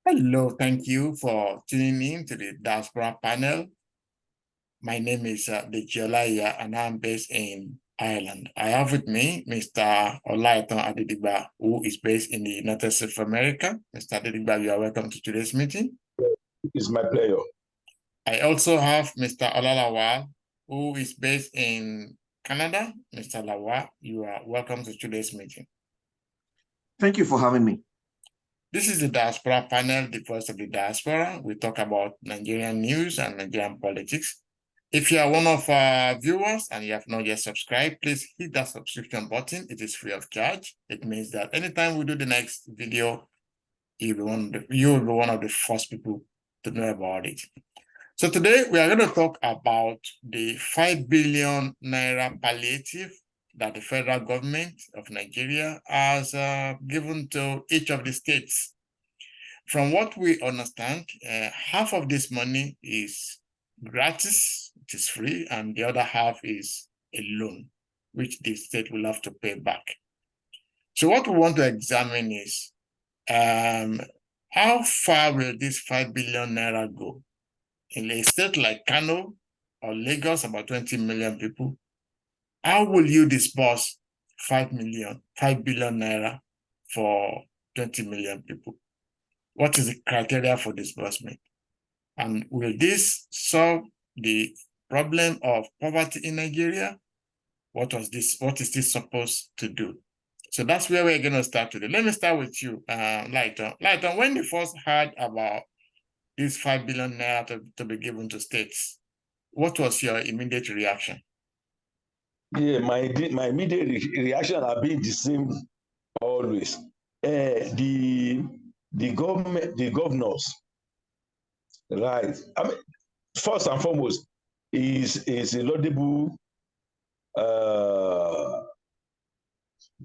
Hello, thank you for tuning in to the Diaspora panel. My name is Dejolaya and I'm based in Ireland. I have with me Mr. Olaitan Adedigba, who is based in the United States of America. Mr. Adedigba, you are welcome to today's meeting. It's my pleasure. I also have Mr. Olalawa, who is based in Canada. Mr. Lawa, you are welcome to today's meeting. Thank you for having me. This is the Diaspora panel, the voice of the diaspora. We talk about Nigerian news and Nigerian politics. If you are one of our viewers and you have not yet subscribed, please hit that subscription button. It is free of charge. It means that anytime we do the next video, you will be one of the first people to know about it. So today we are going to talk about the 5 billion naira palliative that the federal government of Nigeria has given to each of the states. From what we understand, half of this money is gratis, it is free, and the other half is a loan, which the state will have to pay back. So what we want to examine is how far will this 5 billion naira go? In a state like Kano or Lagos, about 20 million people, how will you disburse 5 billion naira for 20 million people? What is the criteria for disbursement? And will this solve the problem of poverty in Nigeria? What is this supposed to do? So that's where we're going to start today. Let me start with you, Lighton. Lighton, when you first heard about this 5 billion naira to be given to states, what was your immediate reaction? Yeah, my immediate reaction have been the same always. The government, the governors, right? I mean, first and foremost, is a laudable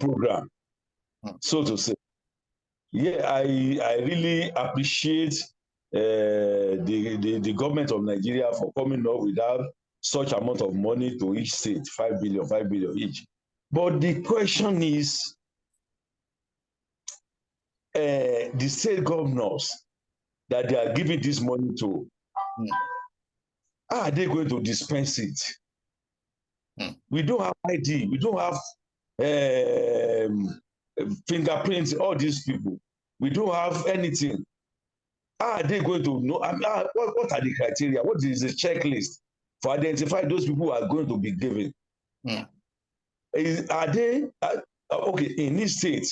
program, so to say. Yeah, I really appreciate the government of Nigeria for coming up without such amount of money to each state, 5 billion each. But the question is, the state governors that they are giving this money to, how are they going to dispense it? We don't have ID, we don't have fingerprints, all these people. We don't have anything. How are they going to know? I mean, what are the criteria? What is the checklist for identify those people who are going to be given? Are they okay in this state?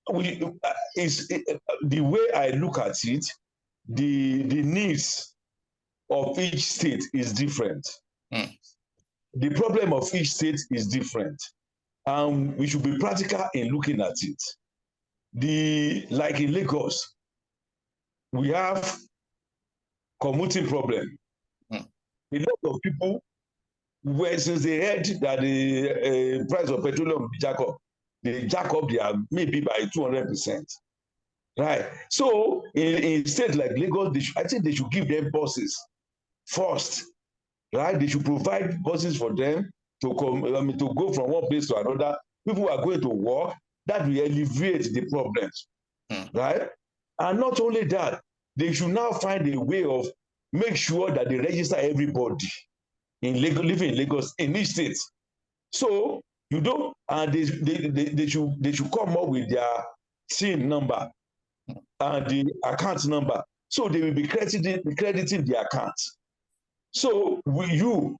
The way I look at it, the needs of each state is different. The problem of each state is different, and we should be practical in looking at it. Like in Lagos, we have commuting problem. A lot of people, since they heard that the price of petroleum jack up, they jack up their maybe by 200%. Right. So in states like Lagos, I think they should give them buses first. Right. They should provide buses for them to come. To go from one place to another. People are going to work. That will alleviate the problems. Right. And not only that, they should now find a way of make sure that they register everybody in Lagos, living in Lagos, in each state. So you don't, and they should come up with their SIN number and the account number. So they will be crediting the account. So you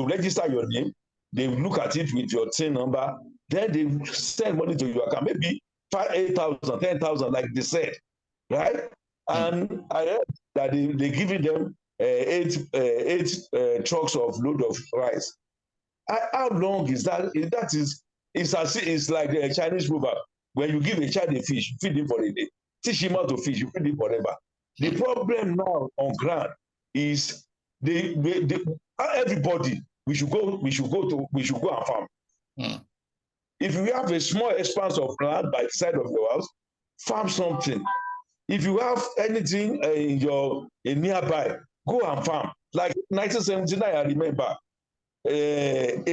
register your name, they look at it with your SIN number, then they send money to your account, maybe 8,000, 10,000, like they said, right? And I heard that they're giving them eight trucks of load of rice. How long is that? It's like a Chinese proverb. When you give a child a fish, feed him for a day. Teach him how to fish, you feed him forever. The problem now on ground is everybody we should go and farm. If you have a small expanse of land by the side of your house, farm something. If you have anything in nearby, go and farm. Like 1979, I remember. In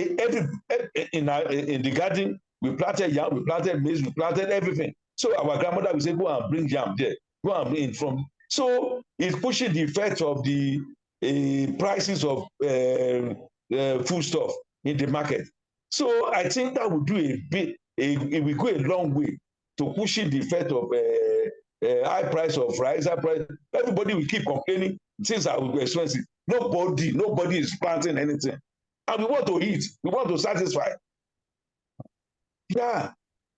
the garden, we planted yam, we planted maize, we planted everything. So our grandmother will say, go and bring yam there, go and bring it from. So it's pushing the effect of the prices of food stuff in the market. So I think that will do a bit, it will go a long way to pushing the effect of high price of rice, high price. Everybody will keep complaining things are expensive. Nobody is planting anything. And we want to eat, we want to satisfy. Yeah,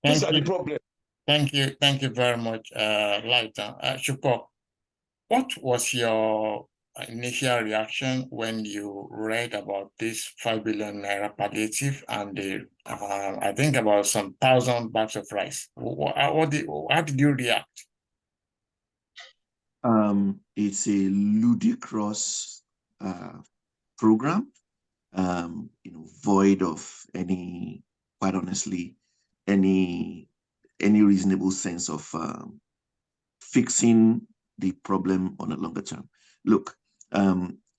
these are the problems. Thank you very much, Lighter. Shukok, what was your initial reaction when you read about this 5 billion naira palliative and the I think about some 1,000 bags of rice? How did you react? It's a ludicrous program, void of any, quite honestly, any reasonable sense of fixing the problem on a longer term. Look,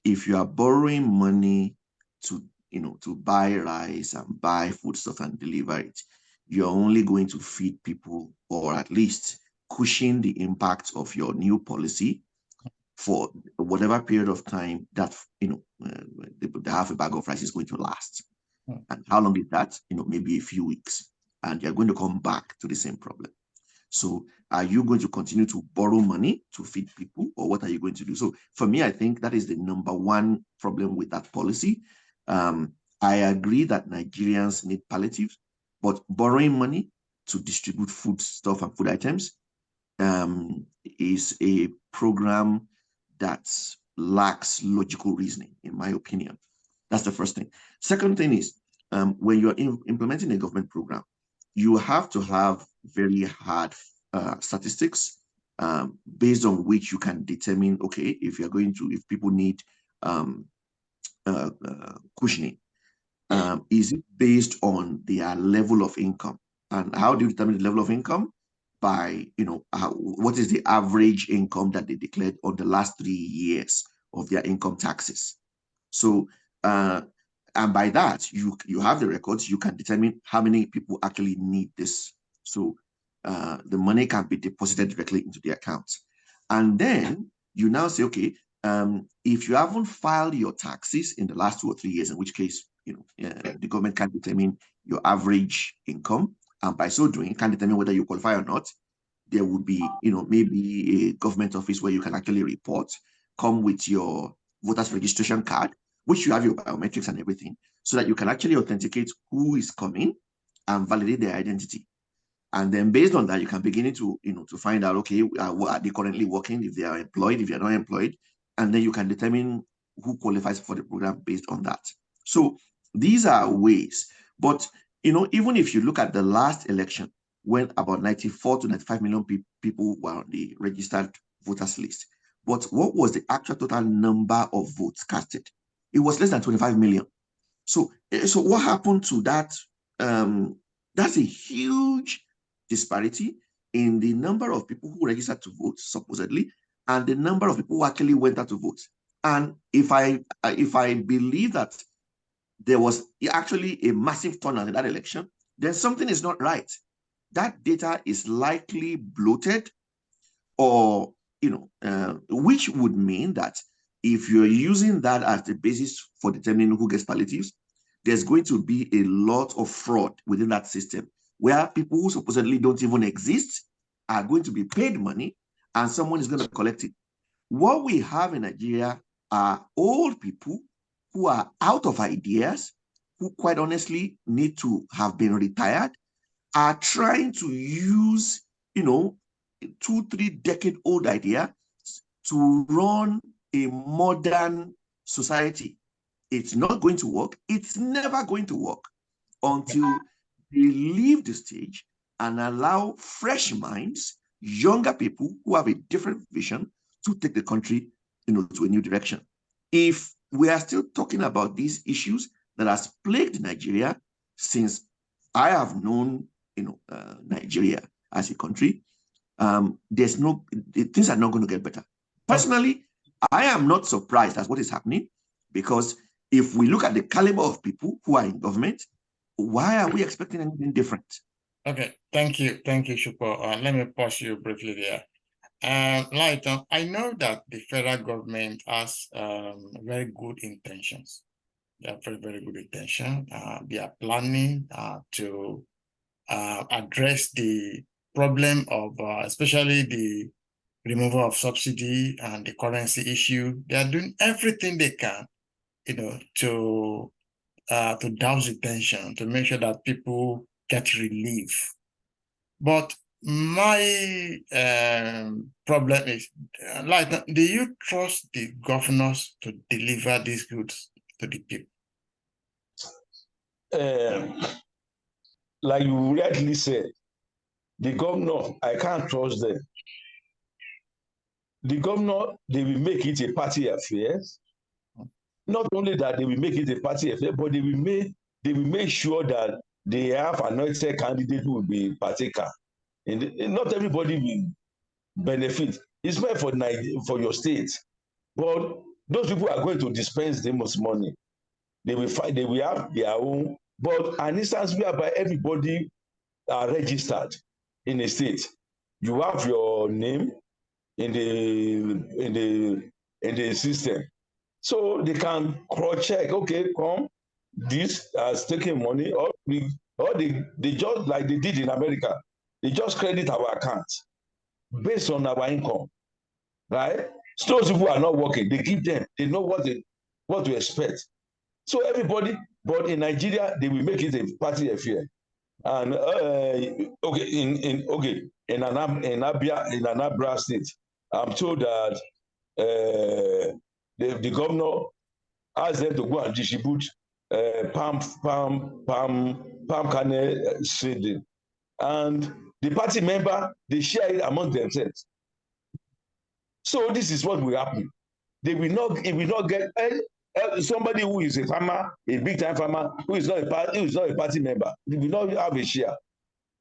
if you are borrowing money to buy rice and buy foodstuff and deliver it, you're only going to feed people, or at least cushion the impact of your new policy for whatever period of time that the half a bag of rice is going to last. And how long is that? Maybe a few weeks, and you're going to come back to the same problem. So are you going to continue to borrow money to feed people, or what are you going to do? So for me, I think that is the number one problem with that policy. I agree that Nigerians need palliative, but borrowing money to distribute food stuff and food items is a program that lacks logical reasoning, in my opinion. That's the first thing. Second thing is, when you're implementing a government program, you have to have very hard statistics based on which you can determine, okay, if people need cushioning, is it based on their level of income? And how do you determine the level of income? By, what is the average income that they declared on the last 3 years of their income taxes? So, and by that, you have the records, you can determine how many people actually need this. So the money can be deposited directly into the accounts. And then you now say, okay, if you haven't filed your taxes in the last 2 or 3 years, in which case, the government can determine your average income, and by so doing, can determine whether you qualify or not. There would be, maybe a government office where you can actually report, come with your voter's registration card, which you have your biometrics and everything, so that you can actually authenticate who is coming and validate their identity. And then based on that, you can begin to, to find out, okay, are they currently working, if they are employed, if they're not employed, and then you can determine who qualifies for the program based on that. So these are ways. But, even if you look at the last election, when about 94 to 95 million people were on the registered voters list, but what was the actual total number of votes casted? It was less than 25 million. So what happened to that? That's a huge disparity in the number of people who registered to vote, supposedly, and the number of people who actually went out to vote. And if I believe that there was actually a massive turnout in that election, then something is not right. That data is likely bloated, or which would mean that if you're using that as the basis for determining who gets palliatives, there's going to be a lot of fraud within that system, where people who supposedly don't even exist are going to be paid money and someone is going to collect it. What we have in Nigeria are old people who are out of ideas, who quite honestly need to have been retired, are trying to use, 2-3 decade old idea to run a modern society. It's not going to work. It's never going to work until they leave the stage and allow fresh minds, younger people who have a different vision, to take the country, to a new direction. If we are still talking about these issues that has plagued Nigeria since I have known, Nigeria as a country, things are not going to get better. Personally, I am not surprised at what is happening, because if we look at the caliber of people who are in government, why are we expecting anything different? Okay, thank you, Shukwo. Let me pause you briefly there. I know that the federal government has very good intentions. They have very, very good intention. They are planning to address the problem of especially the removal of subsidy and the currency issue. They are doing everything they can, to douse the tension, to make sure that people get relief. But my problem is, do you trust the governors to deliver these goods to the people? Like you rightly said, the governor, I can't trust them. The governor, they will make it a party affair. Not only that, they will make it a party affair, but they will make sure that they have anointed candidate who will be partaker. And not everybody will benefit. It's meant for your state, but those people are going to dispense the most money. They will fight. They will have their own. But an instance whereby everybody are registered in a state, you have your name in the system, so they can cross check. Okay, come, this has taken money, or they just like they did in America. They just credit our account based on our income, right? So those people are not working, they give them. They know what to expect. So everybody, but in Nigeria, they will make it a party affair. And okay, in Anambra State, I'm told that the governor asked them to go and distribute palm kernel seeding, and the party member, they share it among themselves. So this is what will happen. It will not get somebody who is a farmer, a big time farmer, who is not a party member. They will not have a share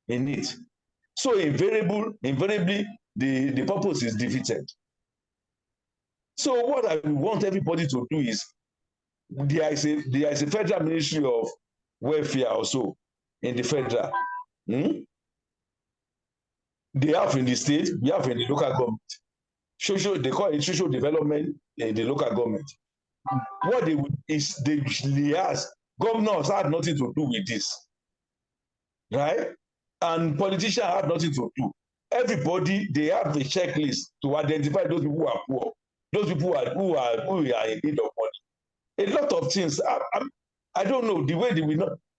in it. So invariably, the purpose is defeated. So what I want everybody to do is, there is a federal ministry of welfare also in the federal. They have in the state, we have in the local government. They call it social development in the local government. What they would is they ask, governors have nothing to do with this, right? And politicians have nothing to do. Everybody, they have a checklist to identify those people who are poor, those people who are in need of money. A lot of things. I don't know the way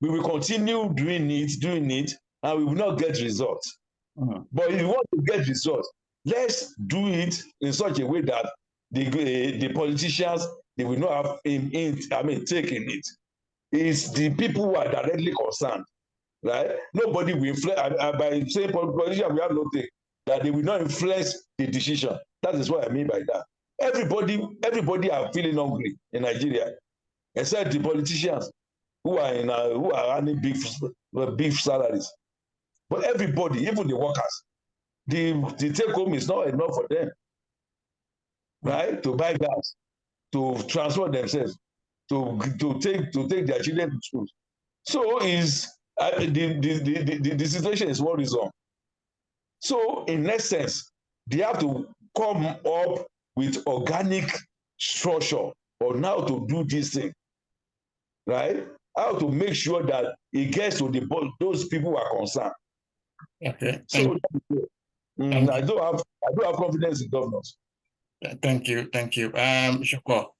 we will continue doing it, and we will not get results. But if you want to get results, let's do it in such a way that the politicians, they will not have taking it. It's the people who are directly concerned, right? Nobody will influence by saying politicians, we have nothing, that they will not influence the decision. That is what I mean by that. Everybody are feeling hungry in Nigeria, except the politicians who are earning big salaries. But everybody, even the workers, the take home is not enough for them, right? To buy gas, to transport themselves, to take their children to school. So the situation is worrisome. So in essence, they have to come up with organic structure on how to do this thing, right? How to make sure that it gets to those people who are concerned. Okay. So I do have confidence in governors. Thank you. Shukwo,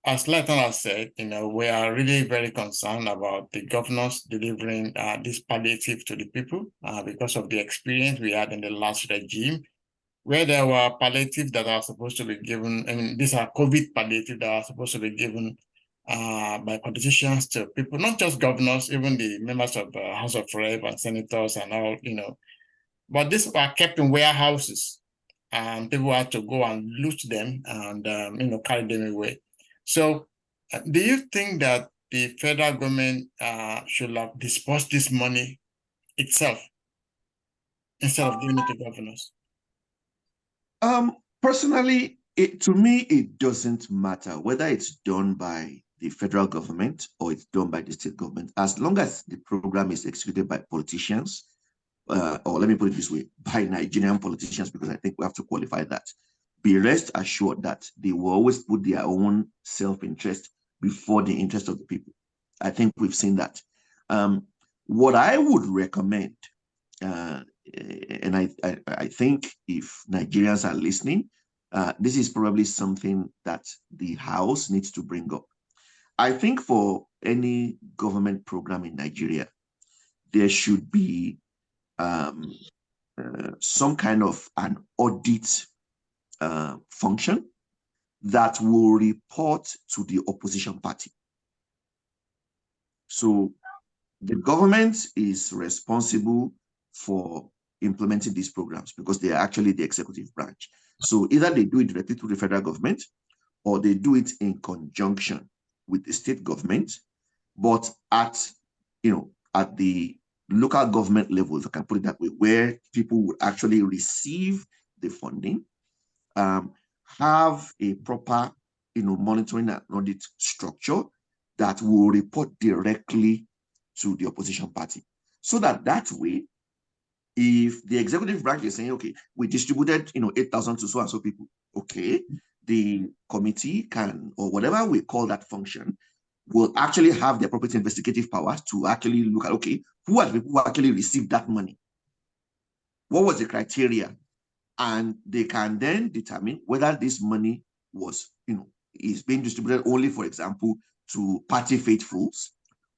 as Leighton has said, we are really very concerned about the governors delivering this palliative to the people because of the experience we had in the last regime, where there were palliatives that are supposed to be given. I mean, these are COVID palliatives that are supposed to be given by politicians to people, not just governors, even the members of the House of Rep and senators and all, But these were kept in warehouses, and people had to go and loot them and carry them away. So, do you think that the federal government should have disbursed this money itself instead of giving it to governors? Personally, to me, it doesn't matter whether it's done by the federal government or it's done by the state government. As long as the program is executed by politicians or let me put it this way, by Nigerian politicians, because I think we have to qualify that. Be rest assured that they will always put their own self-interest before the interest of the people. I think we've seen that. What I would recommend, and I think if Nigerians are listening, this is probably something that the House needs to bring up. I think for any government program in Nigeria, there should be some kind of an audit function that will report to the opposition party. So the government is responsible for implementing these programs because they are actually the executive branch. So either they do it directly to the federal government or they do it in conjunction with the state government, but at the local government level, if I can put it that way, where people would actually receive the funding, have a proper monitoring and audit structure that will report directly to the opposition party. So that way, if the executive branch is saying, okay, we distributed 8,000 to so and so people, okay, the committee can, or whatever we call that function, will actually have the appropriate investigative powers to actually look at, okay, who are the people who actually received that money? What was the criteria? And they can then determine whether this money was, is being distributed only, for example, to party faithfuls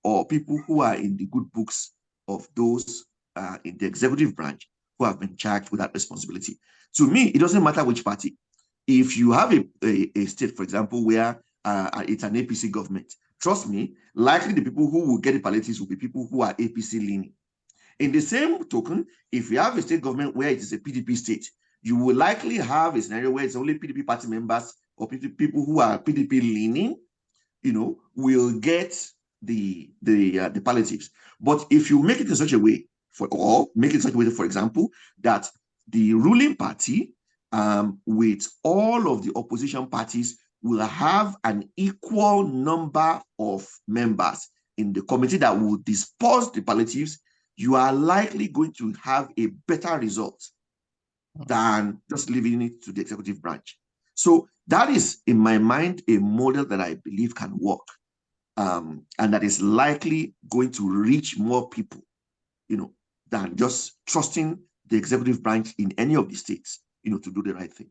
or people who are in the good books of those in the executive branch who have been charged with that responsibility. To me, it doesn't matter which party. If you have a state, for example, where it's an APC government, trust me, likely the people who will get the palliatives will be people who are APC leaning. In the same token, if you have a state government where it is a PDP state, you will likely have a scenario where it's only PDP party members or people who are PDP leaning, will get the palliatives. But if you make it in such a way, for example, that the ruling party with all of the opposition parties will have an equal number of members in the committee that will disperse the palliatives, you are likely going to have a better result than just leaving it to the executive branch. So that is, in my mind, a model that I believe can work, and that is likely going to reach more people, than just trusting the executive branch in any of the states, to do the right thing.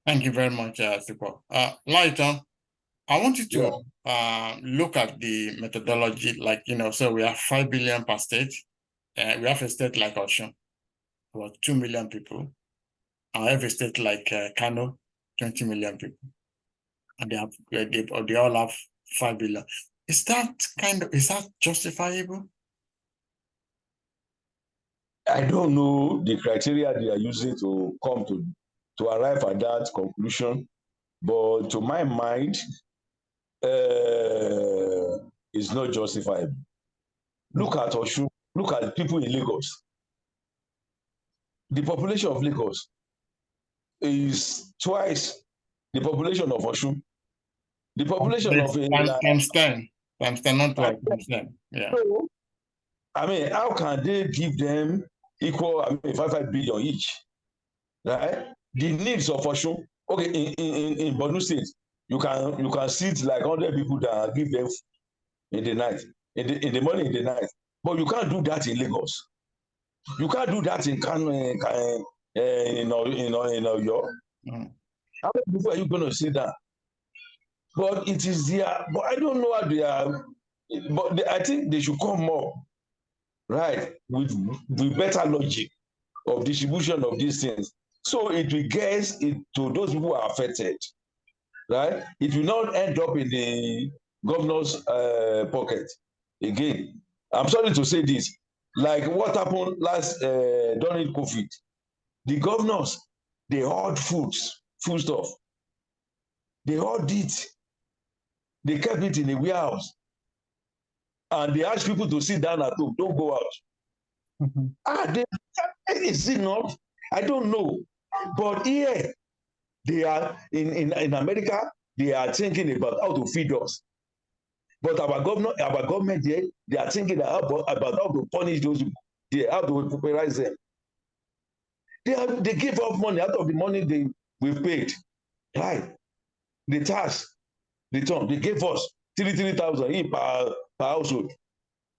Thank you very much, Sipo. Lighton, I want you to look at the methodology, so we have 5 billion per state. We have a state like Osun, about 2 million people. I have a state like Kano, 20 million people. And they all have 5 billion. Is that justifiable? I don't know the criteria they are using to come to arrive at that conclusion, but to my mind, it's not justifiable. Look at Osun, look at people in Lagos. The population of Lagos is twice the population of Osun. The population of times 10, not twice, times 10. Yeah. So, I mean, how can they give them equal, 5 billion each? Right? The needs of Osun, okay, in Borno State, you can sit like 100 people that give them in the night, in the morning, in the night. But you can't do that in Lagos. You can't do that in Kano, in Oyo. How many people are you going to say that? But it is there. But I don't know how they are. But I think they should come more, right, with better logic of distribution of these things. So it will get to those who are affected, right? It will not end up in the governor's pocket again. I'm sorry to say this, like what happened last during COVID. The governors, they hoard food stuff. They hoard it. They kept it in a warehouse. And they asked people to sit down at home, don't go out. Is it not? I don't know. But here, they are in America, they are thinking about how to feed us. But our government here, they are thinking about how to punish those people. there. How do we pauperize them? They give up money out of the money we've paid. Right? The tax return, they gave us 3,000 per household.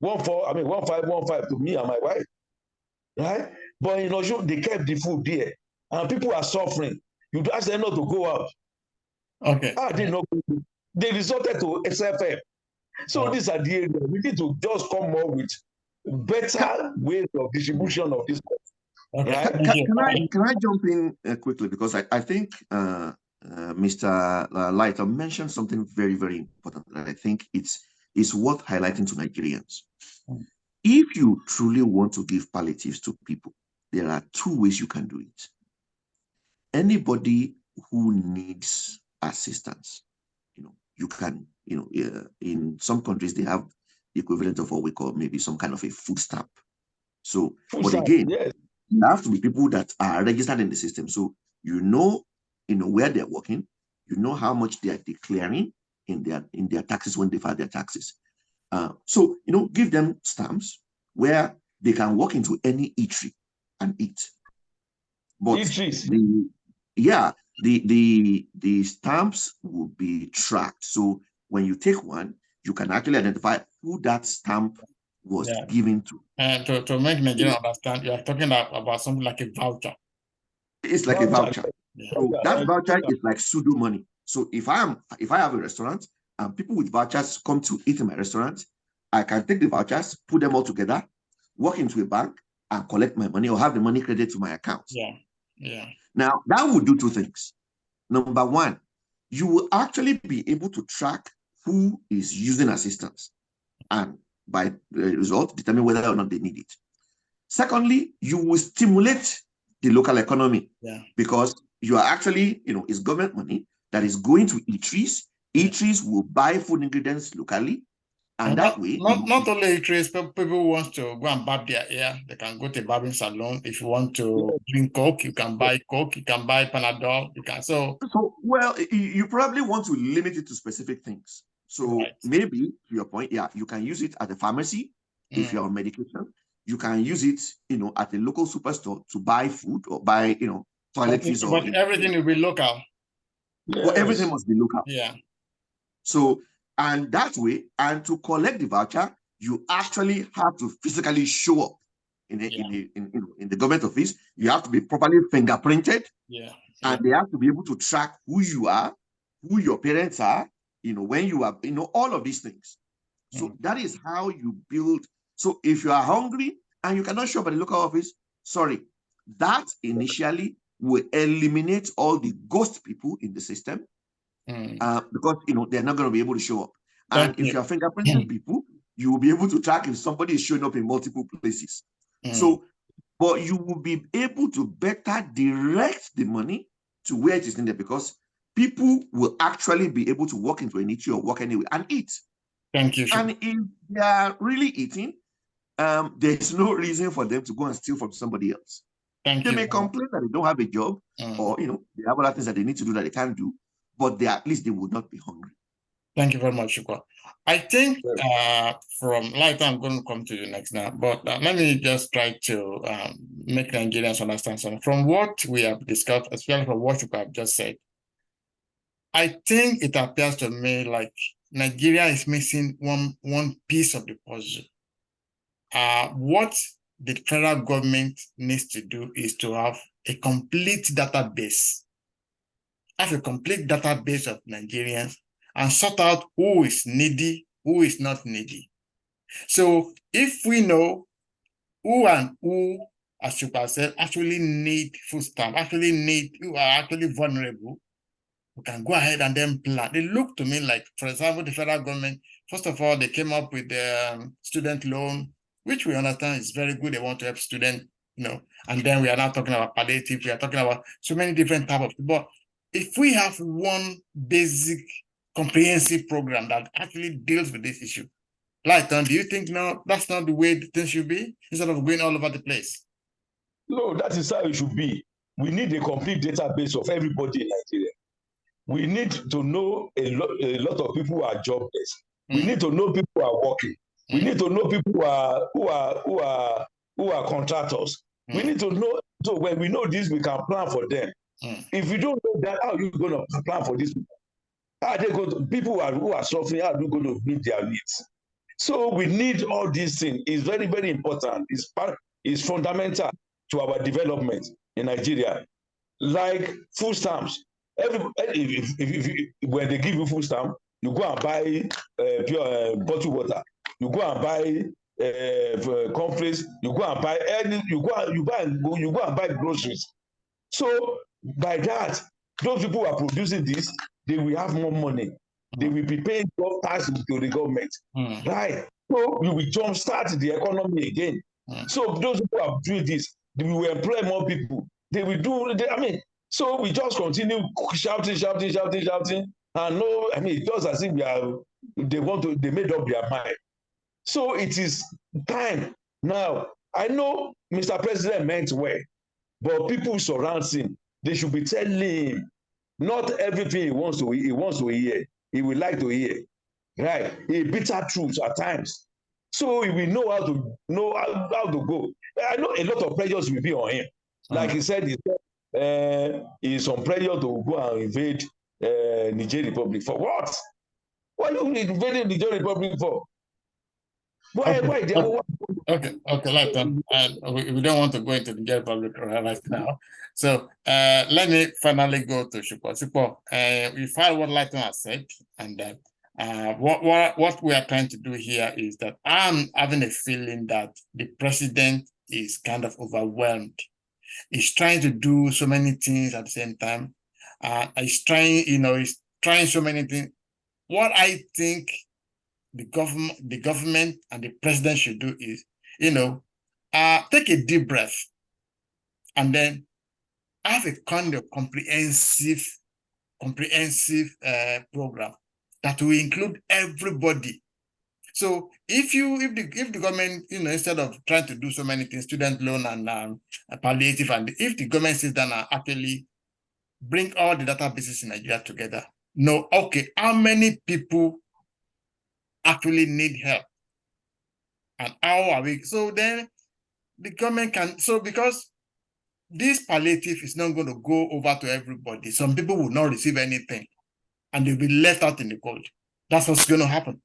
1,515 to me and my wife. Right? But in Osun, they kept the food there. And people are suffering. You ask them not to go out. Okay. They resorted to SFM. So these are the areas. We need to just come up with better ways of distribution of this. Okay. Right? Can I jump in quickly, because I think Mr. Lighter mentioned something very, very important that I think it's worth highlighting to Nigerians. If you truly want to give palliatives to people, there are two ways you can do it. Anybody who needs assistance, you can, in some countries they have the equivalent of what we call maybe some kind of a food stamp. So, but again, yes, you have to be people that are registered in the system. So you know where they're working, you know how much they are declaring in their taxes when they file their taxes. So give them stamps where they can walk into any eatery and eat. But the stamps will be tracked. So when you take one, you can actually identify who that stamp was given to. And to make Nigerians understand, you are talking about something like a voucher. It's like a voucher. So that voucher is like pseudo money. So if I have a restaurant and people with vouchers come to eat in my restaurant, I can take the vouchers, put them all together, walk into a bank and collect my money or have the money credited to my account. Yeah. Now that will do two things. Number one, you will actually be able to track who is using assistance and by the result determine whether or not they need it. Secondly, you will stimulate the local economy because you are actually, it's government money that is going to eateries. Eateries will buy food ingredients locally. And that way, not only eateries, but people want to go and barb their hair. They can go to a barbing salon. If you want to drink Coke, you can buy Coke. You can buy Panadol. You can well, you probably want to limit it to specific things. So maybe to your point, you can use it at the pharmacy if you're on medication. You can use it, at the local superstore to buy food or buy, toiletries. But everything will be local. Yes. Well, everything must be local. Yeah. So, and that way, and to collect the voucher, you actually have to physically show up in the government office. You have to be properly fingerprinted. And they have to be able to track who you are, who your parents are, when you are, all of these things. So that is how you build. So if you are hungry and you cannot show up at the local office, sorry, that initially will eliminate all the ghost people in the system because they're not going to be able to show up. And if you're fingerprinting people, you will be able to track if somebody is showing up in multiple places. So, but you will be able to better direct the money to where it is needed because people will actually be able to walk into an eatery or walk anywhere and eat. Thank you. And if they are really eating, there's no reason for them to go and steal from somebody else. They may complain that they don't have a job or, they have other things that they need to do that they can't do, but at least they would not be hungry. Thank you very much, Shukwa. I think from Lighter, I'm going to come to you next now, but let me just try to make Nigerians understand something. From what we have discussed, especially from what Shukwa have just said, I think it appears to me like Nigeria is missing one piece of the puzzle. What the federal government needs to do is to have a complete database. Have a complete database of Nigerians and sort out who is needy, who is not needy. So if we know who and who, as Shukwa said, actually need food stamp, who are actually vulnerable, we can go ahead and then plan. They look to me like, for example, the federal government, first of all, they came up with the student loan, which we understand is very good. They want to help students, and then we are now talking about palliative. We are talking about so many different types of, but if we have one basic comprehensive program that actually deals with this issue, Lighton, do you think now that's not the way things should be instead of going all over the place? No, that is how it should be. We need a complete database of everybody in Nigeria. We need to know a lot of people who are jobless. We need to know people who are working. We need to know people who are who are contractors. We need to know. So when we know this, we can plan for them. If you don't know that, how are you going to plan for this? How are they going to, people who are suffering, how are you going to meet their needs? So we need all these things. It's very, very important. It's fundamental to our development in Nigeria. Like food stamps. When they give you food stamp, you go and buy pure bottled water. You go and buy cornflakes. You go and buy you go and buy groceries. So by that, those people who are producing this, they will have more money. They will be paying tax to the government, right? So we will jumpstart the economy again. So those who are doing this, they will employ more people. They will do. So we just continue shouting, and no, just as if they made up their mind. So it is time now. I know Mr. President meant well, but people surround him. They should be telling him not everything he wants to hear. He would like to hear, right? A bitter truth at times. So he will know how to go. I know a lot of pressures will be on him. Like he said, he's on pressure to go and invade Niger Republic. For what? What are you invading Niger Republic for? Why? Okay, Lighton. We don't want to go into the Niger Republic right now. So let me finally go to Shukwu. Shukwu, we found what Lighton has said, and what we are trying to do here is that I'm having a feeling that the president is kind of overwhelmed. He's trying to do so many things at the same time. He's trying so many things. What I think the government and the president should do is, take a deep breath and then have a kind of comprehensive program that will include everybody. So if the government, instead of trying to do so many things, student loan and palliative, and if the government sits down and actually bring all the databases in Nigeria together, how many people actually need help, and how are we? So then the government can, because this palliative is not going to go over to everybody. Some people will not receive anything and they'll be left out in the cold. That's what's going to happen.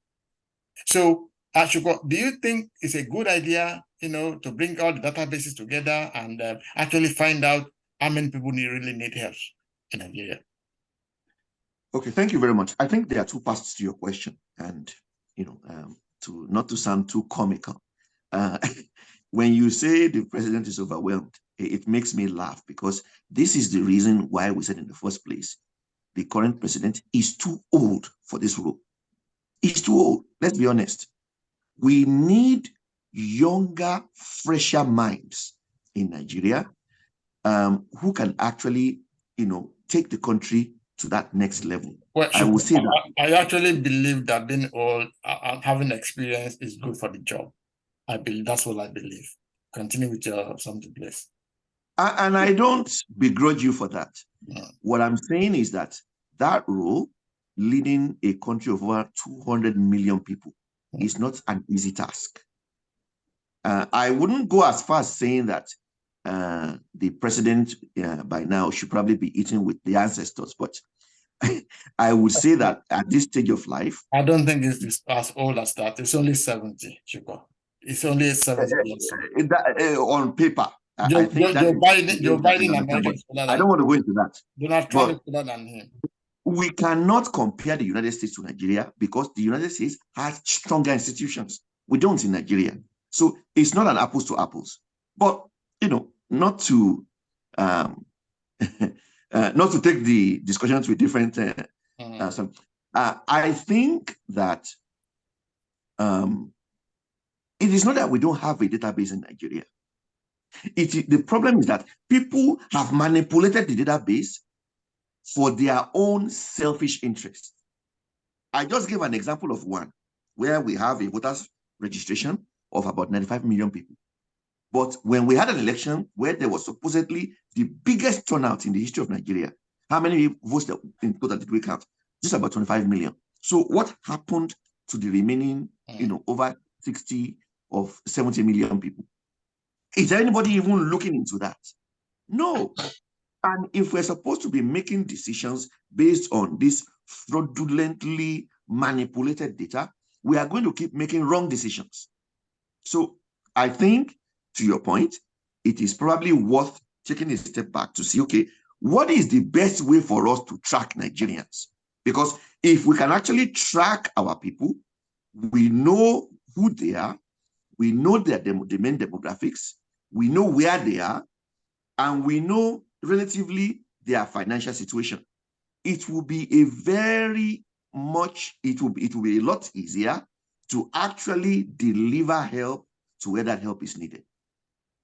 So, Shukwu, do you think it's a good idea, to bring all the databases together and actually find out how many people really need help in Nigeria? Okay, thank you very much. I think there are two parts to your question, and to not to sound too comical. When you say the president is overwhelmed, it makes me laugh, because this is the reason why we said in the first place the current president is too old for this role. He's too old. Let's be honest. We need younger, fresher minds in Nigeria who can actually, take the country to that next level. Well, I will say that. I actually believe that being old and having experience is good for the job. I believe that's what I believe. Continue with your something, please. And I don't begrudge you for that. No. What I'm saying is that role, leading a country of over 200 million people, is not an easy task. I wouldn't go as far as saying that the president by now should probably be eating with the ancestors, but I would say that at this stage of life, I don't think it's as old as that. It's only 70, Shukwu. It's only 70 years old. On paper. Joe Biden American, I don't want to go into that. Donald Trump is older than him. We cannot compare the United States to Nigeria, because the United States has stronger institutions. We don't in Nigeria. So it's not an apples to apples. But, not to not to take the discussion to a different I think that it is not that we don't have a database in Nigeria. The problem is that people have manipulated the database for their own selfish interests. I just gave an example of one where we have a voters registration of about 95 million people. But when we had an election where there was supposedly the biggest turnout in the history of Nigeria, how many votes in total did we count? Just about 25 million. So what happened to the remaining, over 60 of 70 million people? Is there anybody even looking into that? No. And if we're supposed to be making decisions based on this fraudulently manipulated data, we are going to keep making wrong decisions. So I think, to your point, it is probably worth taking a step back to see, okay, what is the best way for us to track Nigerians? Because if we can actually track our people, we know who they are, we know their the main demographics, we know where they are, and we know relatively their financial situation. It will be a it will be a lot easier to actually deliver help to where that help is needed.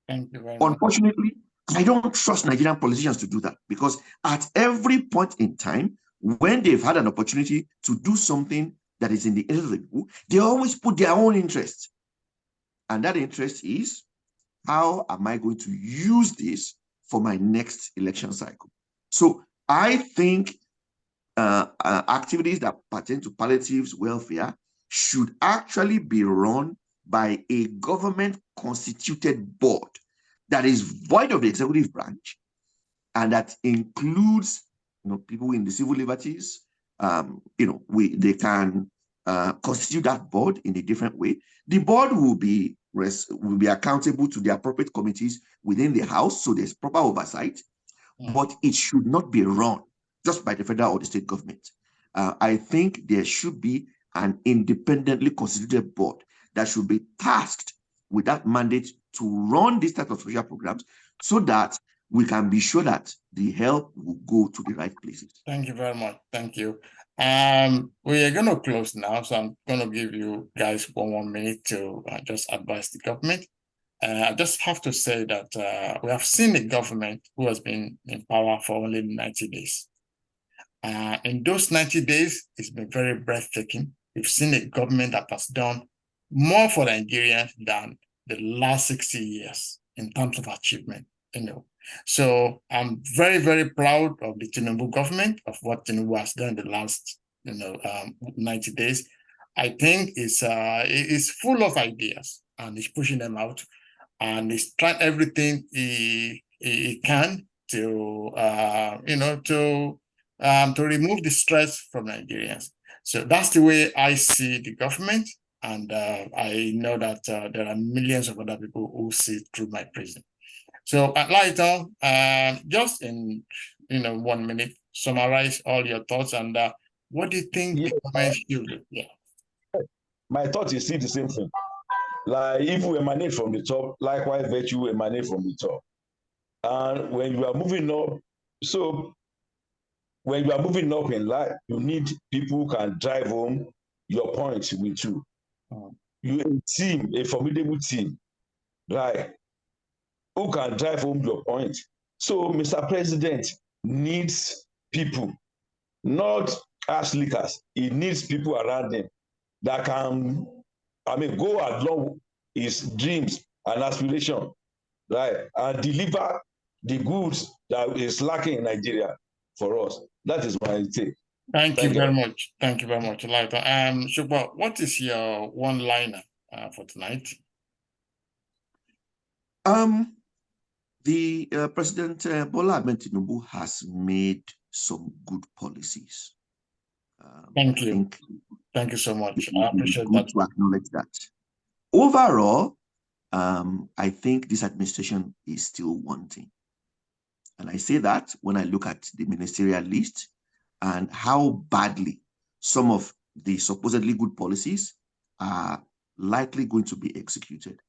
Thank you very much. Unfortunately, I don't trust Nigerian politicians to do that, because at every point in time, when they've had an opportunity to do something that is in the interest of the people, they always put their own interest. And that interest is, how am I going to use this for my next election cycle? So I think activities that pertain to palliatives welfare should actually be run by a government-constituted board that is void of the executive branch, and that includes, people in the civil liberties. They can constitute that board in a different way. The board will be accountable to the appropriate committees within the House, so there's proper oversight, but it should not be run just by the federal or the state government. I think there should be an independently constituted board that should be tasked with that mandate to run this type of social programs, so that we can be sure that the help will go to the right places. Thank you very much. Thank you. We are going to close now, so I'm going to give you guys one minute to just advise the government. I just have to say that we have seen a government who has been in power for only 90 days. In those 90 days, it's been very breathtaking. We've seen a government that has done more for Nigerians than the last 60 years in terms of achievement. So I'm very, very proud of the Tinubu government, of what Tinubu has done in the last 90 days. I think it's full of ideas, and he's pushing them out, and he's trying everything he can to to remove the stress from Nigerians. So that's the way I see the government, and I know that there are millions of other people who see through my prism. So Lighton, just in 1 minute, summarize all your thoughts, and what do you think the government should do? Yeah. My thought is still the same thing. Like, if we emanate from the top, likewise virtue will emanate from the top. And when you are moving up, when you are moving up in life, you need people who can drive home your points with you. You a team, a formidable team, right? Who can drive home your point. So Mr. President needs people, not ass lickers. He needs people around him that can, go along his dreams and aspiration, right? And deliver the goods that is lacking in Nigeria for us. That is my take. Thank you very much. Thank you very much, Lighton. Shuba, what is your one-liner for tonight? The President Bola Ahmed Tinubu has made some good policies. Thank you. Thank you so much. I appreciate that. To acknowledge that. Overall, I think this administration is still wanting. And I say that when I look at the ministerial list and how badly some of the supposedly good policies are likely going to be executed.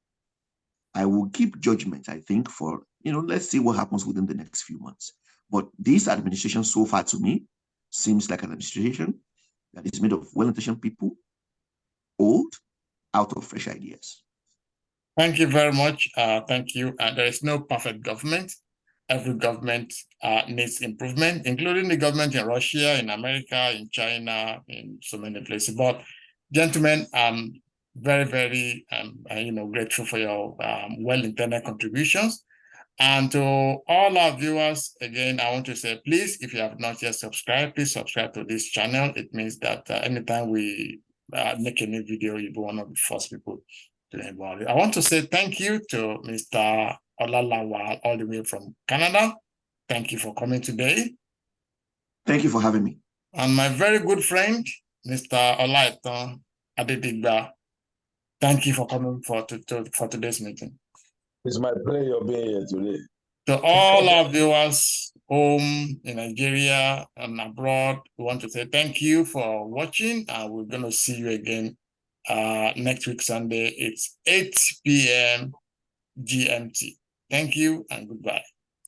I will keep judgment, I think, for, let's see what happens within the next few months. But this administration so far, to me, seems like an administration that is made of well-intentioned people, old, out of fresh ideas. Thank you very much. Thank you. There is no perfect government. Every government needs improvement, including the government in Russia, in America, in China, in so many places. But gentlemen, I'm very, very grateful for your well-intended contributions. And to all our viewers, again, I want to say, please, if you have not yet subscribed, please subscribe to this channel. It means that anytime we make a new video, you'll be one of the first people to learn about it. I want to say thank you to Mr. Olalawal, all the way from Canada. Thank you for coming today. Thank you for having me. And my very good friend, Mr. Olaitan Adedigba, thank you for coming for today's meeting. It's my pleasure being here today. To all our viewers home in Nigeria and abroad, we want to say thank you for watching, and we're going to see you again next week, Sunday. It's 8 p.m. GMT. Thank you and goodbye.